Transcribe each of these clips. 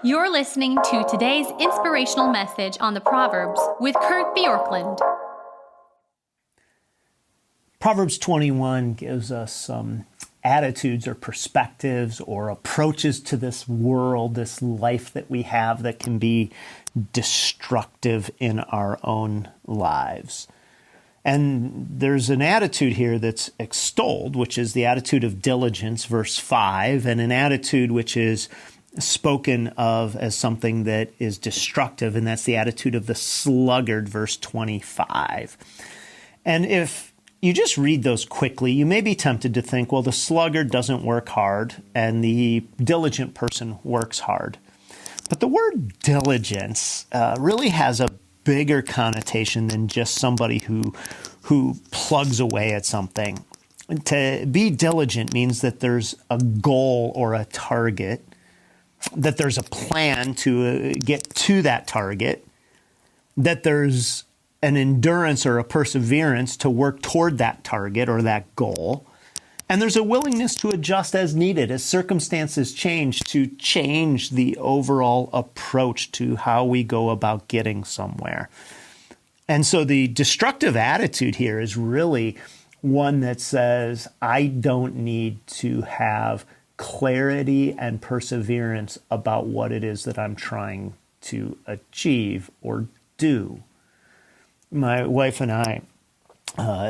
You're listening to today's inspirational message on the Proverbs with Bjorklund. Proverbs 21 gives us some attitudes or perspectives or approaches to this world, this life that we have that can be destructive in our own lives. And there's an attitude here that's extolled, which is the attitude of diligence, verse 5, and an attitude which is spoken of as something that is destructive, and that's the attitude of the sluggard, verse 25. And if you just read those quickly, you may be tempted to think, well, the sluggard doesn't work hard, and the diligent person works hard. But the word diligence really has a bigger connotation than just somebody who plugs away at something. To be diligent means that there's a goal or a target, that there's a plan to get to that target, that there's an endurance or a perseverance to work toward that target or that goal, and there's a willingness to adjust as needed as circumstances change, to change the overall approach to how we go about getting somewhere. And so the destructive attitude here is really one that says, I don't need to have clarity and perseverance about what it is that I'm trying to achieve or do. My wife and I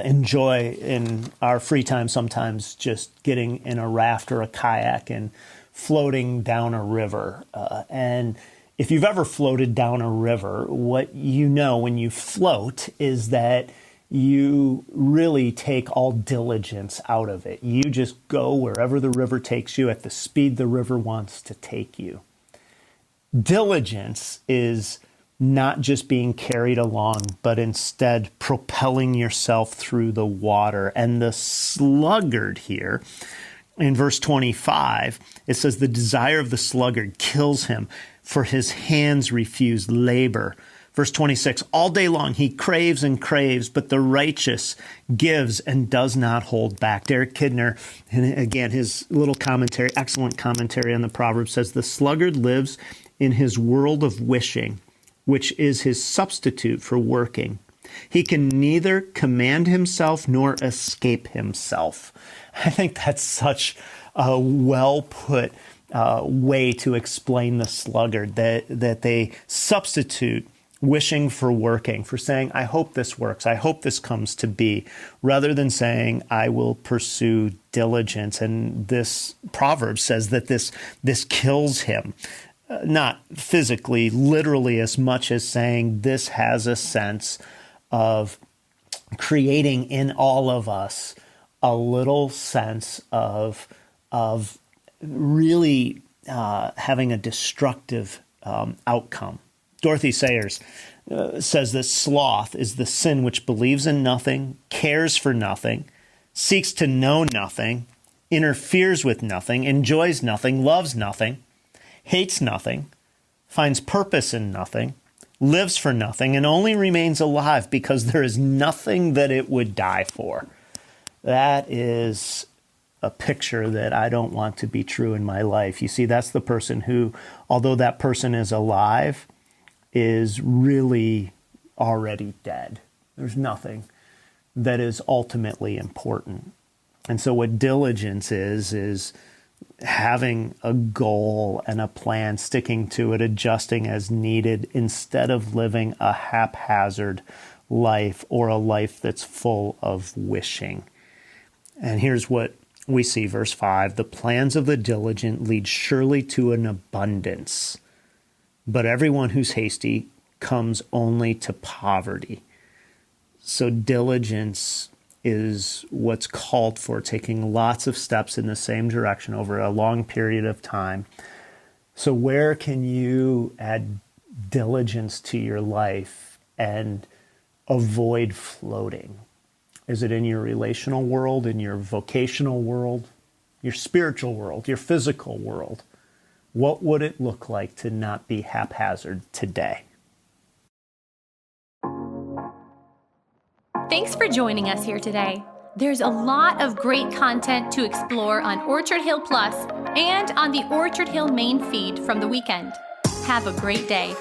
enjoy in our free time sometimes just getting in a raft or a kayak and floating down a river. And if you've ever floated down a river, what you know when you float is that you really take all diligence out of it. You just go wherever the river takes you at the speed the river wants to take you. Diligence is not just being carried along, but instead propelling yourself through the water. And the sluggard here, in verse 25, it says, the desire of the sluggard kills him, for his hands refuse labor. Verse 26, all day long he craves and craves, but the righteous gives and does not hold back. Derek Kidner, and again, his little commentary, excellent commentary on the Proverbs, says, the sluggard lives in his world of wishing, which is his substitute for working. He can neither command himself nor escape himself. I think that's such a well-put way to explain the sluggard, that they substitute wishing for working, for saying, I hope this works, I hope this comes to be, rather than saying, I will pursue diligence. And this proverb says that this kills him. Not physically, literally, as much as saying this has a sense of creating in all of us a little sense of really having a destructive outcome. Dorothy Sayers says that sloth is the sin which believes in nothing, cares for nothing, seeks to know nothing, interferes with nothing, enjoys nothing, loves nothing, hates nothing, finds purpose in nothing, lives for nothing, and only remains alive because there is nothing that it would die for. That is a picture that I don't want to be true in my life. You see, that's the person who, although that person is alive, is really already dead. There's nothing that is ultimately important. And so what diligence is having a goal and a plan, sticking to it, adjusting as needed, instead of living a haphazard life or a life that's full of wishing. And here's what we see, verse 5, the plans of the diligent lead surely to an abundance, but everyone who's hasty comes only to poverty. So diligence is what's called for, taking lots of steps in the same direction over a long period of time. So where can you add diligence to your life and avoid floating? Is it in your relational world, in your vocational world, your spiritual world, your physical world? What would it look like to not be haphazard today? Thanks for joining us here today. There's a lot of great content to explore on Orchard Hill Plus and on the Orchard Hill main feed from the weekend. Have a great day.